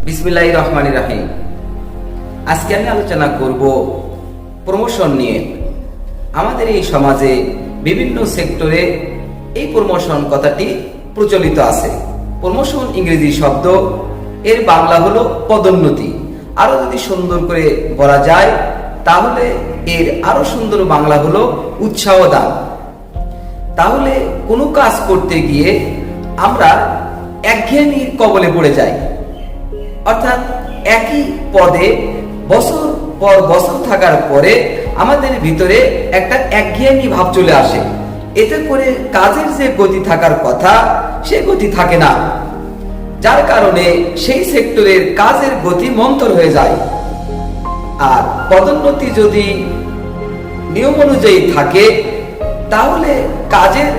বিসমিল্লাহির রহমানির রহিম। আজকে আমি আলোচনা করব প্রমোশন নিয়ে। আমাদের এই সমাজে বিভিন্ন সেক্টরে এই প্রমোশন কথাটি প্রচলিত আছে। প্রমোশন ইংরেজি শব্দ, এর বাংলা হলো পদোন্নতি। আরো যদি সুন্দর করে বলা যায় তাহলে এর আরো সুন্দর বাংলা হলো উৎসাহ দান। তাহলে কোনো কাজ করতে গিয়ে আমরা একঘেয়েমির কবলে পড়ে যাই, অর্থাৎ একই পদে বছর পর বছর থাকার পরে আমাদের ভিতরে একটা একঘেয়েমি ভাব চলে আসে। এতে করে কাজের যে গতি থাকার কথা সে গতি থাকে না, যার কারণে সেই সেক্টরের কাজের গতি মন্থর হয়ে যায়। আর পদোন্নতি যদি নিয়ম অনুযায়ী থাকে তাহলে কাজের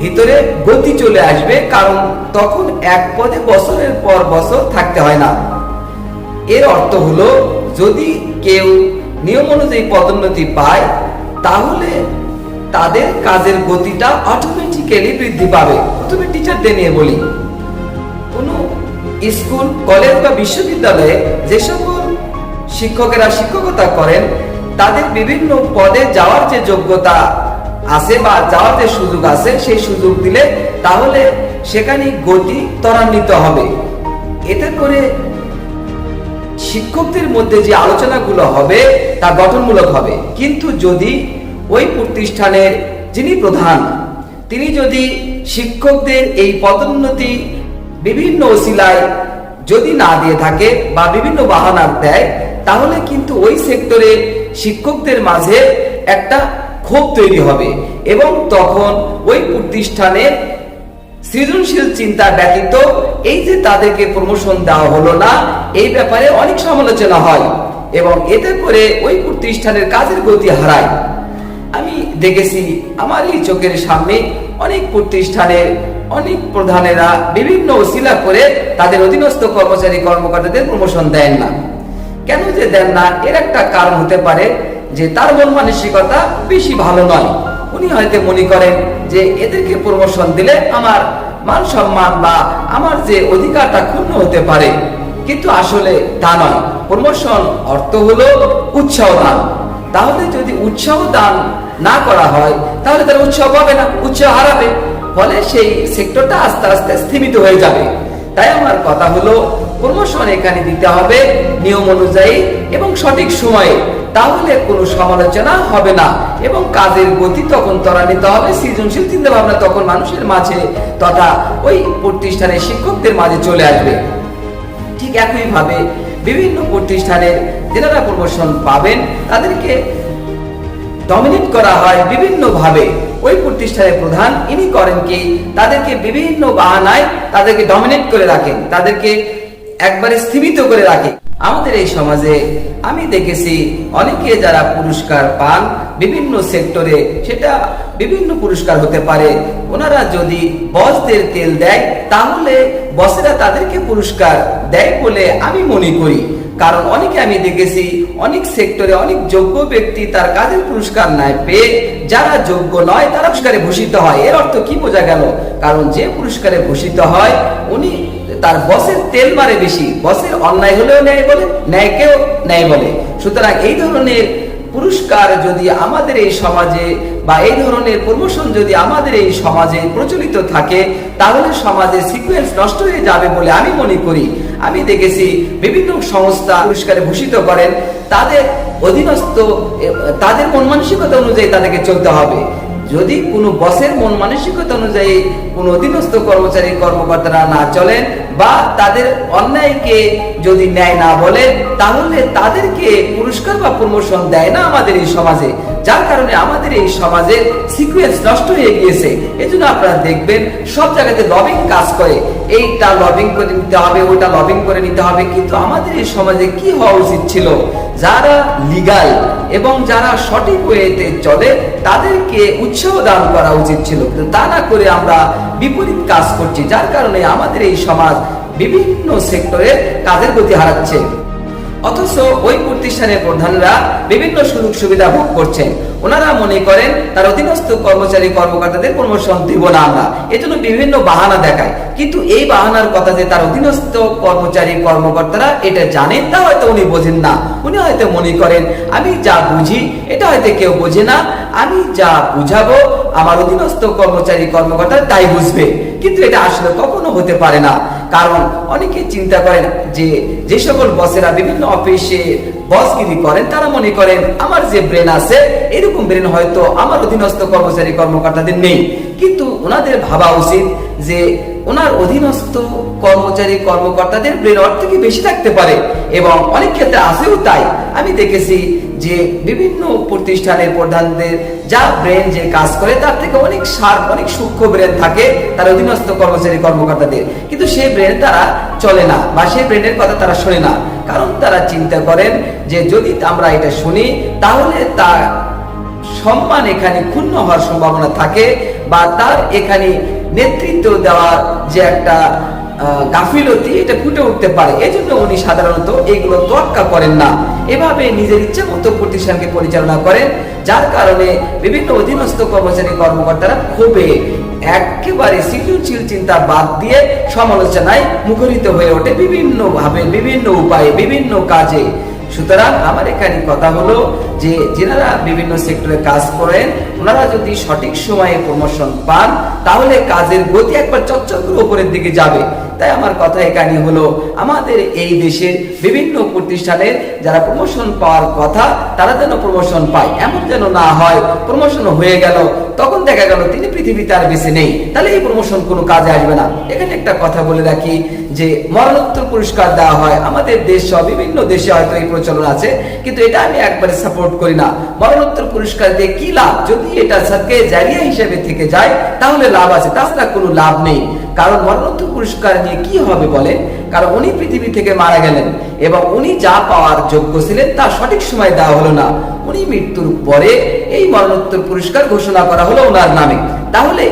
ভিতরে গতি চলে আসবে, কারণ তখন এক পদে বছরের পর বছর থাকতে হয় না। এর অর্থ হলো যদি কেউ নিয়ম অনুযায়ী পদোন্নতি পায় তাহলে তাদের কাজের গতিটা অটোমেটিক্যালি বৃদ্ধি পাবে। প্রথমে টিচারদের নিয়ে বলি। কোনো স্কুল, কলেজ বা বিশ্ববিদ্যালয়ে যে সকল শিক্ষকেরা শিক্ষকতা করেন তাদের বিভিন্ন পদে যাওয়ার যে যোগ্যতা আছে বা যাওয়ার যে সুযোগ আছে সেই সুযোগ দিলে তাহলে সেখানে গতি ত্বরান্বিত হবে। এতে করে শিক্ষকদের মধ্যে যে আলোচনাগুলো হবে তা গঠনমূলক হবে। কিন্তু যদি ওই প্রতিষ্ঠানের যিনি প্রধান তিনি যদি শিক্ষকদের এই পদোন্নতি বিভিন্ন ওসিলায় যদি না দিয়ে থাকে বা বিভিন্ন বাহানা দেয় তাহলে কিন্তু ওই সেক্টরে শিক্ষকদের মাঝে একটা ক্ষোভ তৈরি হবে এবং তখন ওই প্রতিষ্ঠানে সৃজনশীল চিন্তা ব্যতীত এই যে তাদেরকে প্রমোশন দেওয়া হলো না এই ব্যাপারে অনেক সমালোচনা হয় এবং এতে করে ওই প্রতিষ্ঠানের কাজের গতি হারায়। আমি দেখেছি আমার এই চোখের সামনে অনেক প্রতিষ্ঠানের অনেক প্রধানেরা বিভিন্ন ওসিলা করে তাদের অধীনস্থ কর্মচারী কর্মকর্তাদের প্রমোশন দেন না। কেন যে দেন না এর একটা কারণ হতে পারে যে তার মন মানসিকতা বেশি ভালো নয়। উনি হয়তো মনে করেন যে এদেরকে প্রমোশন দিলে আমার মান সম্মান বা আমার যে অধিকারটা ক্ষুণ্ণ হতে পারে, কিন্তু আসলে তা নয়। প্রমোশন অর্থ হলো উৎসাহ দান। তাহলে যদি উৎসাহ দান না করা হয় তাহলে তারা উৎসাহ পাবে না, উৎসাহ হারাবে, ফলে সেই সেক্টরটা আস্তে আস্তে স্থিমিত হয়ে যাবে। তাই আমার কথা হলো প্রমোশন এখানে দিতে হবে নিয়ম অনুযায়ী এবং সঠিক সময়ে, তাহলে কোনো সমালোচনা হবে না এবং কাজের গতি তখন ত্বরান্বিত হবে। সৃজনশীল চিন্তা ভাবনা তখন মানুষের মাঝে তথা ওই প্রতিষ্ঠানের শিক্ষকদের মাঝে চলে আসবে। ঠিক একই ভাবে বিভিন্ন প্রতিষ্ঠানের যারা প্রমোশন পাবেন তাদেরকে ডমিনেট করা হয় বিভিন্ন ভাবে। ওই প্রতিষ্ঠানের প্রধান ইনি করেন কি তাদেরকে বিভিন্ন বাহানায় তাদেরকে ডমিনেট করে রাখেন, তাদেরকে একবারে স্থিমিত করে রাখে। আমাদের এই সমাজে আমি দেখেছি অনেকে যারা পুরস্কার পান বিভিন্ন সেক্টরে, সেটা বিভিন্ন পুরস্কার হতে পারে, ওনারা যদি বসদের তেল দেয় তাহলে বসেরা তাদেরকে পুরস্কার দেয় বলে আমি মনে করি। কারণ অনেকে আমি দেখেছি অনেক সেক্টরে অনেক যোগ্য ব্যক্তি তার কাজের পুরস্কার নাই পেয়ে যারা যোগ্য নয় তারা পুরস্কারে ভূষিত হয়। এর অর্থ কি বোঝা গেল? কারণ যে পুরস্কারে ভূষিত হয় উনি তার বসের তেল মারে বেশি, বসের অন্যায় হলেও ন্যায় বলে, ন্যায়কেও ন্যায় বলে। সুতরাং এই ধরনের পুরস্কার যদি আমাদের এই সমাজে বা এই ধরনের প্রমোশন যদি আমাদের এই সমাজে প্রচলিত থাকে তাহলে সমাজের সিকোয়েন্স নষ্ট হয়ে যাবে বলে আমি মনে করি। আমি দেখেছি বিভিন্ন সংস্থা পুরস্কারে ভূষিত করেন, তাদের অধীনস্থ তাদের মন মানসিকতা অনুযায়ী তাদেরকে চলতে হবে। যদি কোনো বসের মন মানসিকতা অনুযায়ী কোনো অধীনস্থ কর্মচারী কর্মকর্তারা না চলেন বা তাদের অন্যায়কে যদি ন্যায় না বলে তাহলে তাদেরকে পুরস্কার বা প্রমোশন দেয় না আমাদের এই সমাজে, যার কারণে আমাদের এই সমাজের সিকোয়েন্স নষ্ট হয়ে গিয়েছে। এজন্য আপনারা দেখবেন সব জায়গাতে লবিং কাজ করে, এইটা লবিং করে নিতে হবে, ওইটা লবিং করে নিতে হবে। কিন্তু আমাদের এই সমাজে কি হওয়া উচিত ছিল, যারা লিগাল এবং যারা সঠিক ওয়েতে চলে তাদেরকে উৎসাহ দান করা উচিত ছিল, কিন্তু তা না করে আমরা বিপরীত কাজ করছি, যার কারণে আমাদের এই সমাজ বিভিন্ন সেক্টরে কাজের গতি হারাচ্ছে। অথচ ওই প্রতিষ্ঠানের প্রধানরা বিভিন্ন সুযোগ সুবিধা ভোগ করছেন। ওনারা মনে করেন তার অধীনস্থ কর্মচারী কর্মকর্তাদের প্রমোশন দিব না আমরা, এজন্য বিভিন্ন বাহানা দেখায়। কিন্তু এই বাহানার কথা যে তার অধীনস্থ কর্মচারী কর্মকর্তারা এটা জানেন তা হয়তো উনি বোঝেন না। উনি হয়তো মনে করেন আমি যা বুঝি এটা হয়তো কেউ বোঝে না, আমি যা বুঝাবো আমার অধীনস্থ কর্মচারী কর্মকর্তা তাই বুঝবে। কিন্তু এটা আসলে কখনো হতে পারে না। কারণ অনেকে চিন্তা করেন যে সকল বসেরা বিভিন্ন অফিসে বসগিরি করেন তারা মনে করেন আমার যে ব্রেন আছে এরকম ব্রেন হয়তো আমার অধীনস্থ কর্মচারী কর্মকর্তাদের নেই। কিন্তু ওনাদের ভাবা উচিত যে ওনার অধীনস্থ কর্মচারী কর্মকর্তাদের ব্রেন ওর থেকে বেশি থাকতে পারে, এবং অনেক ক্ষেত্রে আছেও তাই। আমি দেখেছি যে বিভিন্ন প্রতিষ্ঠানের প্রধানদের যা ব্রেন যে কাজ করে তার থেকে অনেক শার্প, অনেক সূক্ষ্ম ব্রেন থাকে তার অধীনস্থ কর্মচারী কর্মকর্তাদের, কিন্তু সেই ব্রেন তারা চলে না বা সেই ব্রেনের কথা তারা শোনে না। কারণ তারা চিন্তা করেন যে যদি আমরা এটা শুনি তাহলে তার সম্মান এখানে ক্ষুণ্ণ হওয়ার সম্ভাবনা থাকে, বা তার এখানে নেতৃত্ব দেওয়ার যে একটা গাফিলতি এটা ফুটে উঠতে পারে। এজন্য উনি সাধারণত এগুলো তোয়াক্কা করেন না, এভাবে নিজের ইচ্ছা মতো প্রতিষ্ঠানকে পরিচালনা করেন, যার কারণে বিভিন্ন অধীনস্থ কর্মচারী কর্মকর্তারা খুবই একেবারে সৃজনশীল চিন্তা বাদ দিয়ে সমালোচনায় মুখরিত হয়ে ওঠে বিভিন্ন ভাবে, বিভিন্ন উপায়ে, বিভিন্ন কাজে। সুতরাং আমার এখানে কথা হলো যে যারা বিভিন্ন সেক্টরে কাজ করেন ওনারা যদি সঠিক সময়ে প্রমোশন পান তাহলে কাজের গতি একবার চচ্চর করে উপরের দিকে যাবে। তাই আমার কথা এখানে হলো আমাদের এই দেশের বিভিন্ন প্রতিষ্ঠানের যারা প্রমোশন পাওয়ার কথা তারা যেন প্রমোশন পায়, এমন যেন না হয় প্রমোশন হয়ে গেল তখন দেখা গেল তিনি পৃথিবীতে আর বেঁচে নেই, তাহলে এই প্রমোশন কোনো কাজে আসবে না। এখানে একটা কথা বলে রাখি যে মরণোত্তর পুরস্কার দেওয়া হয় আমাদের দেশ সহ বিভিন্ন দেশে হয়তো এই প্রচলন আছে, কিন্তু এটা আমি একবারে সাপোর্ট করি না। মরণোত্তর পুরস্কার দিয়ে কি লাভ? যদি এটা সাদকায়ে জারিয়া হিসেবে থেকে যায় তাহলে লাভ আছে, তাছাড়া কোনো লাভ নেই। কারণ মরণোত্তর পুরস্কার নিয়ে কি হবে বলে, কারণ উনি পৃথিবী থেকে মারা গেলেন এবং উনি যা পাওয়ার যোগ্য ছিলেন তা সঠিক সময় দেওয়া হলো না। উনি মৃত্যুর পরে এই মরণোত্তর পুরস্কার ঘোষণা করা হলো ওনার নামে, তাহলে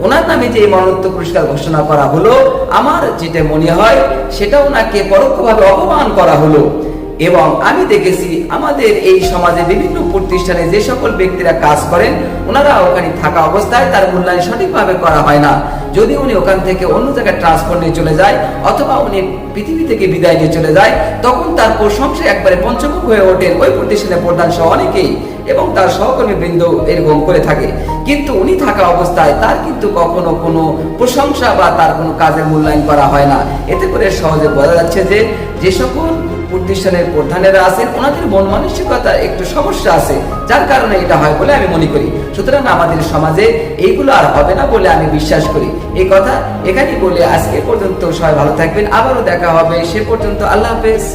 ওনার নামে যে মরণোত্তর পুরস্কার ঘোষণা করা হলো আমার যেটা মনে হয় সেটা ওনাকে পরোক্ষভাবে অপমান করা হলো। এবং আমি দেখেছি আমাদের এই সমাজে বিভিন্ন প্রতিষ্ঠানে যে সকল ব্যক্তিরা কাজ করেন ওনারা ওখানে থাকা অবস্থায় তার মূল্যায়ন সঠিকভাবে করা হয় না। যদি উনি ওখান থেকে অন্য জায়গায় ট্রান্সফার নিয়ে চলে যায় অথবা উনি পৃথিবী থেকে বিদায় নিয়ে চলে যায় তখন তার প্রশংসা একবারে পঞ্চমুখ হয়ে ওঠেন ওই প্রতিষ্ঠানের প্রধান সহ অনেকেই এবং তার সহকর্মী বৃন্দ এরকম করে থাকে। কিন্তু উনি থাকা অবস্থায় তার কিন্তু কখনো কোনো প্রশংসা বা তার কোনো কাজের মূল্যায়ন করা হয় না। এতে করে সহজে বোঝা যাচ্ছে যে সকল প্রতিষ্ঠানের প্রধানেরা আছেন ওনাদের মন মানসিকতা একটু সমস্যা আছে, যার কারণে এটা হয় বলে আমি মনে করি। সুতরাং আমাদের সমাজে এইগুলো আর হবে না বলে আমি বিশ্বাস করি। এই কথা এখানেই বলে আজকে পর্যন্ত সবাই ভালো থাকবেন, আবারও দেখা হবে, সে পর্যন্ত আল্লাহ হাফেজ।